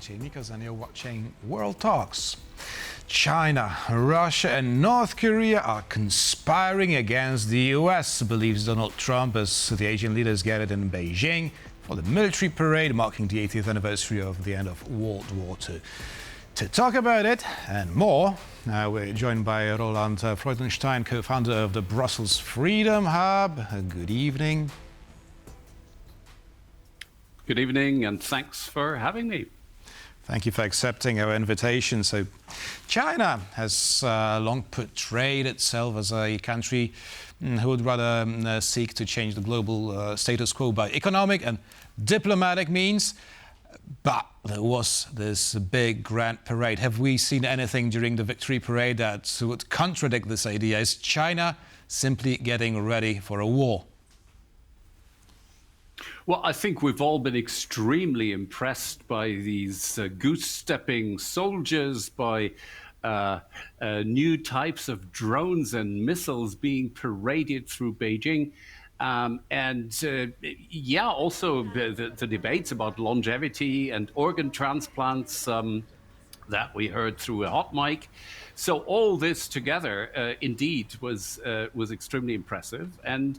Marcin Nikos and you're watching World Talks. China, Russia and North Korea are conspiring against the US, believes Donald Trump, as the Asian leaders gathered in Beijing for the military parade marking the 80th anniversary of the end of World War II. To talk about it and more, we're joined by Roland Freudenstein, co-founder of the Brussels Freedom Hub. Good evening. Good evening, and thanks for having me. Thank you for accepting our invitation. So, China has long portrayed itself as a country who would rather seek to change the global status quo by economic and diplomatic means. But there was this big grand parade. Have we seen anything during the victory parade that would contradict this idea? Is China simply getting ready for a war? Well, I think we've all been extremely impressed by these goose-stepping soldiers, by new types of drones and missiles being paraded through Beijing. Also the debates about longevity and organ transplants that we heard through a hot mic. So all this together, indeed, was extremely impressive. And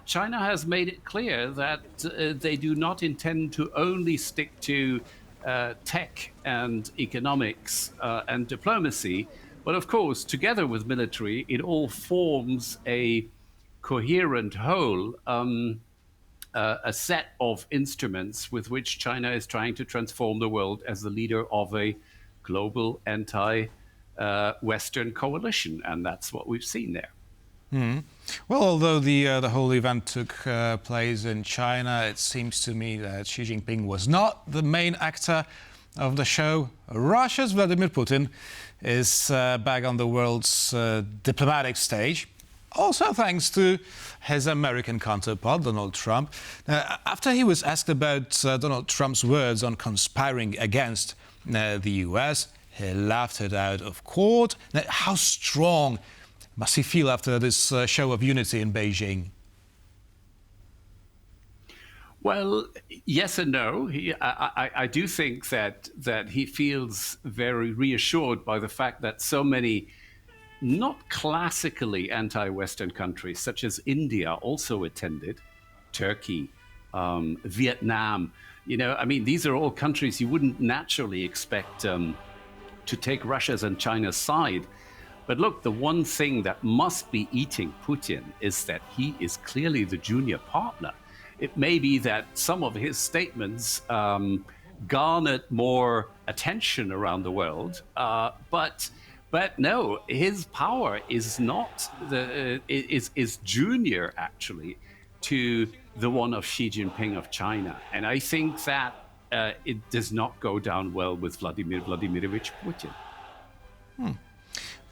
China has made it clear that they do not intend to only stick to tech and economics and diplomacy, but of course, together with military, it all forms a coherent whole, a set of instruments with which China is trying to transform the world as the leader of a global anti-Western coalition, and that's what we've seen there. Well, although the whole event took place in China, it seems to me that Xi Jinping was not the main actor of the show. Russia's Vladimir Putin is back on the world's diplomatic stage, also thanks to his American counterpart, Donald Trump. After he was asked about Donald Trump's words on conspiring against the US, he laughed it out of court. Now, how strong must he feel after this show of unity in Beijing? Well, yes and no. I do think that he feels very reassured by the fact that so many not classically anti-Western countries, such as India, also attended, Turkey, Vietnam. These are all countries you wouldn't naturally expect to take Russia's and China's side. But look, the one thing that must be eating Putin is that he is clearly the junior partner. It may be that some of his statements garnered more attention around the world, but no, his power is not is junior actually to the one of Xi Jinping of China, and I think that it does not go down well with Vladimir Vladimirovich Putin.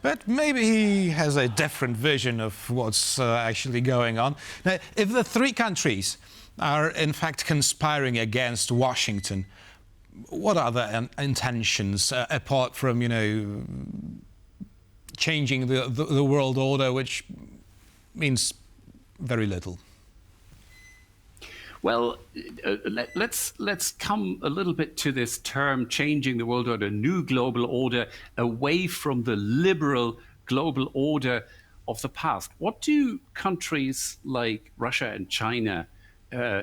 But maybe he has a different vision of what's actually going on. Now, if the three countries are in fact conspiring against Washington, what are their intentions apart from, changing the world order, which means very little? Well, let's come a little bit to this term, changing the world order, new global order, away from the liberal global order of the past. What do countries like Russia and China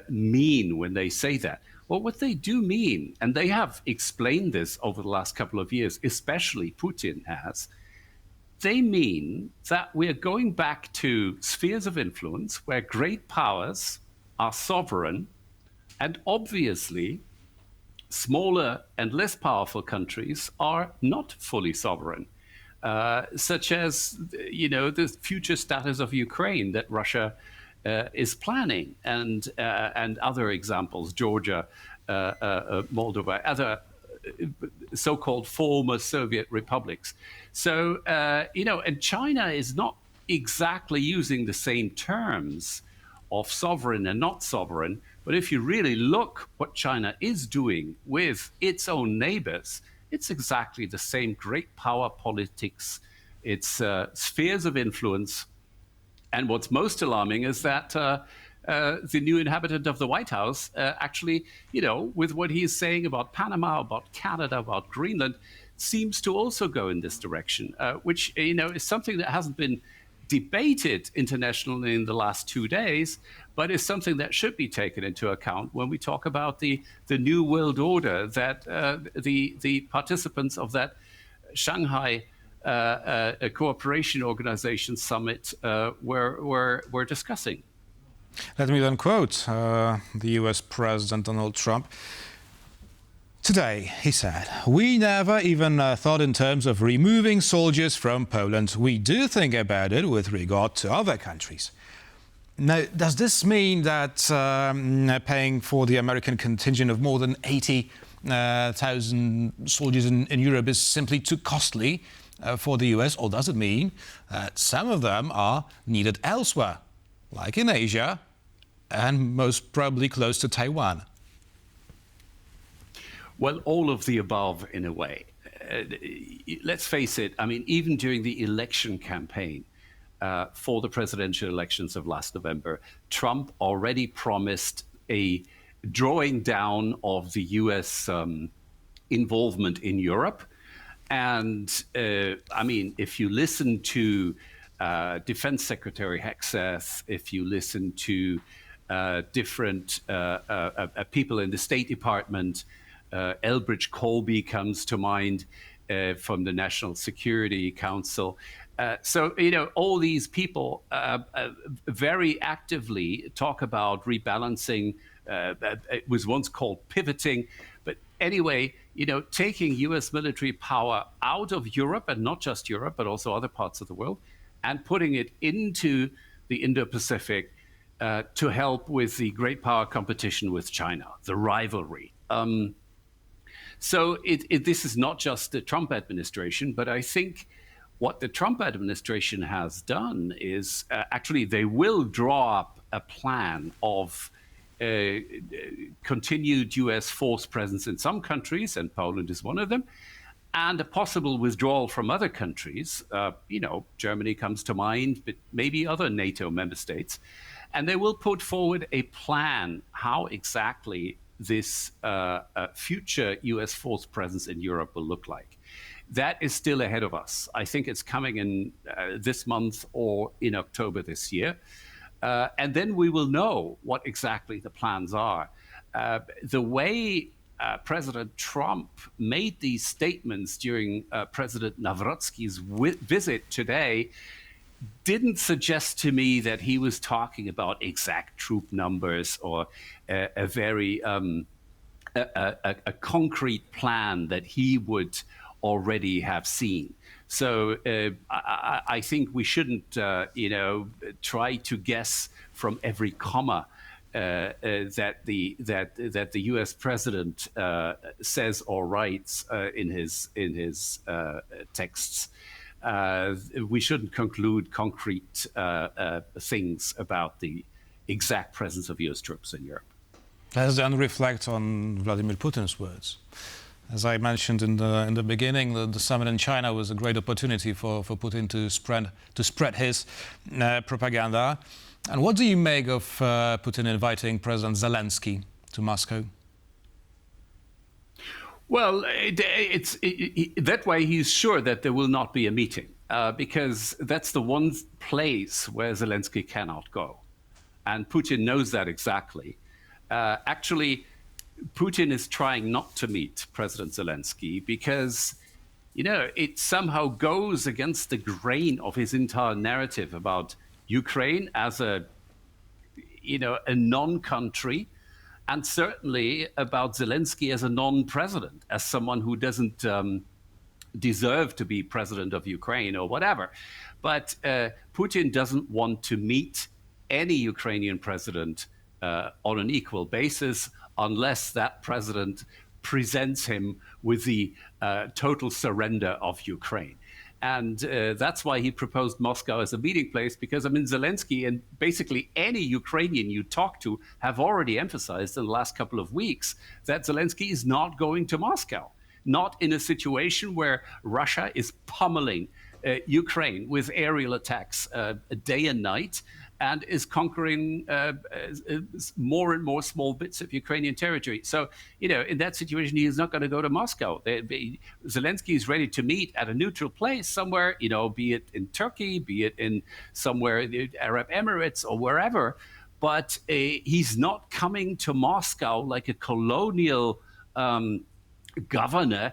mean when they say that? Well, what they do mean, and they have explained this over the last couple of years, especially Putin has, they mean that we're going back to spheres of influence where great powers are sovereign, and obviously smaller and less powerful countries are not fully sovereign, such as the future status of Ukraine that Russia is planning, and other examples, Georgia, Moldova, other so-called former Soviet republics. So and China is not exactly using the same terms of sovereign and not sovereign. But if you really look what China is doing with its own neighbors, it's exactly the same great power politics. It's spheres of influence. And what's most alarming is that the new inhabitant of the White House, actually, with what he is saying about Panama, about Canada, about Greenland, seems to also go in this direction, which, is something that hasn't been debated internationally in the last 2 days, but is something that should be taken into account when we talk about the new world order that the participants of that Shanghai Cooperation Organization summit were discussing. Let me then quote the US President Donald Trump. Today, he said, "We never even thought in terms of removing soldiers from Poland. We do think about it with regard to other countries." Now, does this mean that paying for the American contingent of more than 80,000 soldiers in Europe is simply too costly for the US? Or does it mean that some of them are needed elsewhere, like in Asia and most probably close to Taiwan? Well, all of the above, in a way. Let's face it, I mean, even during the election campaign for the presidential elections of last November, Trump already promised a drawing down of the US involvement in Europe. And I mean, if you listen to Defense Secretary Hegseth, if you listen to different people in the State Department, Elbridge Colby comes to mind from the National Security Council. So, all these people very actively talk about rebalancing. It was once called pivoting. But anyway, taking US military power out of Europe, and not just Europe, but also other parts of the world, and putting it into the Indo-Pacific to help with the great power competition with China, the rivalry. So this is not just the Trump administration, but I think what the Trump administration has done is actually they will draw up a plan of continued US force presence in some countries, and Poland is one of them, and a possible withdrawal from other countries. Germany comes to mind, but maybe other NATO member states. And they will put forward a plan how exactly this future US force presence in Europe will look like. That is still ahead of us. I think it's coming in this month or in October this year. And then we will know what exactly the plans are. The way President Trump made these statements during President Nawrocki's visit today didn't suggest to me that he was talking about exact troop numbers or a very a concrete plan that he would already have seen. So I think we shouldn't, try to guess from every comma that the U.S. president says or writes in his texts. We shouldn't conclude concrete things about the exact presence of U.S. troops in Europe. Let's then reflect on Vladimir Putin's words. As I mentioned in the beginning, the summit in China was a great opportunity for Putin to spread his propaganda. And what do you make of Putin inviting President Zelensky to Moscow? Well, that way he's sure that there will not be a meeting because that's the one place where Zelensky cannot go. And Putin knows that exactly. Actually, Putin is trying not to meet President Zelensky because, it somehow goes against the grain of his entire narrative about Ukraine as a non-country, and certainly about Zelensky as a non-president, as someone who doesn't deserve to be president of Ukraine or whatever. But Putin doesn't want to meet any Ukrainian president on an equal basis unless that president presents him with the total surrender of Ukraine. And that's why he proposed Moscow as a meeting place, because, Zelensky and basically any Ukrainian you talk to have already emphasized in the last couple of weeks that Zelensky is not going to Moscow, not in a situation where Russia is pummeling Ukraine with aerial attacks day and night, and is conquering more and more small bits of Ukrainian territory. So, in that situation, he is not going to go to Moscow. Zelensky is ready to meet at a neutral place somewhere, be it in Turkey, be it in somewhere in the Arab Emirates or wherever. But he's not coming to Moscow like a colonial governor,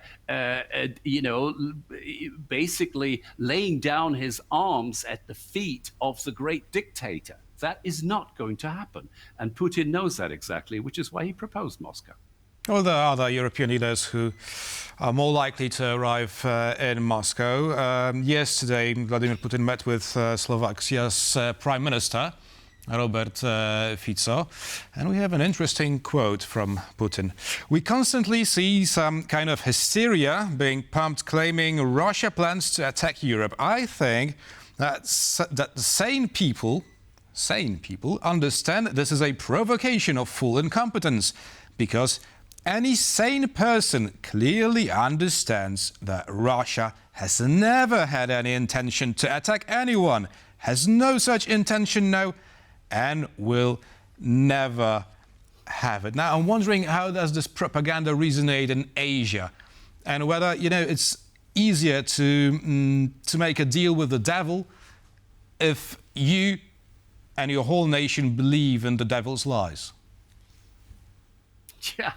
basically laying down his arms at the feet of the great dictator. That is not going to happen. And Putin knows that exactly, which is why he proposed Moscow. Well, there are other European leaders who are more likely to arrive in Moscow. Yesterday, Vladimir Putin met with Slovakia's Prime Minister, Robert Fico, and we have an interesting quote from Putin. "We constantly see some kind of hysteria being pumped, claiming Russia plans to attack Europe. I think that the sane people understand this is a provocation of full incompetence, because any sane person clearly understands that Russia has never had any intention to attack anyone, has no such intention now, and will never have it." Now, I'm wondering, how does this propaganda resonate in Asia, and whether it's easier to make a deal with the devil if you and your whole nation believe in the devil's lies. Yeah.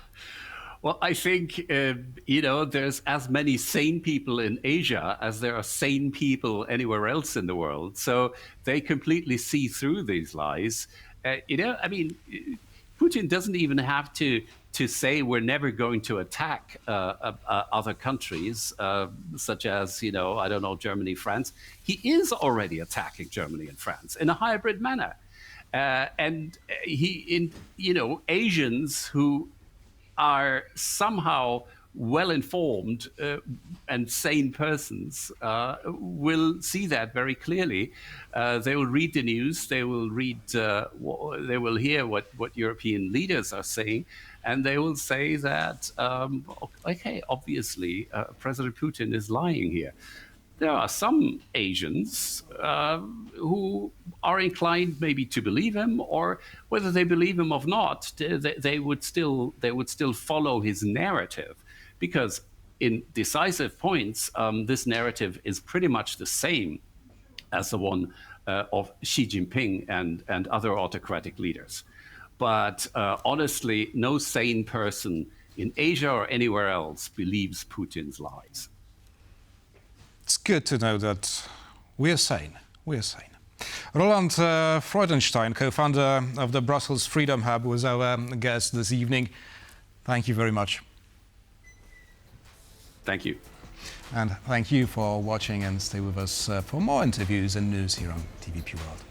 Well, I think, there's as many sane people in Asia as there are sane people anywhere else in the world. So they completely see through these lies. Putin doesn't even have to say we're never going to attack other countries, such as, Germany, France. He is already attacking Germany and France in a hybrid manner. Asians who are somehow well-informed and sane persons will see that very clearly. They will read the news. They will they will hear what European leaders are saying, and they will say that, okay, obviously President Putin is lying here. There are some Asians who are inclined maybe to believe him, or whether they believe him or not, they would still follow his narrative, because in decisive points, this narrative is pretty much the same as the one of Xi Jinping and other autocratic leaders. But honestly, no sane person in Asia or anywhere else believes Putin's lies. It's good to know that we are sane. We are sane. Roland Freudenstein, co-founder of the Brussels Freedom Hub, was our guest this evening. Thank you very much. Thank you. And thank you for watching, and stay with us for more interviews and news here on TVP World.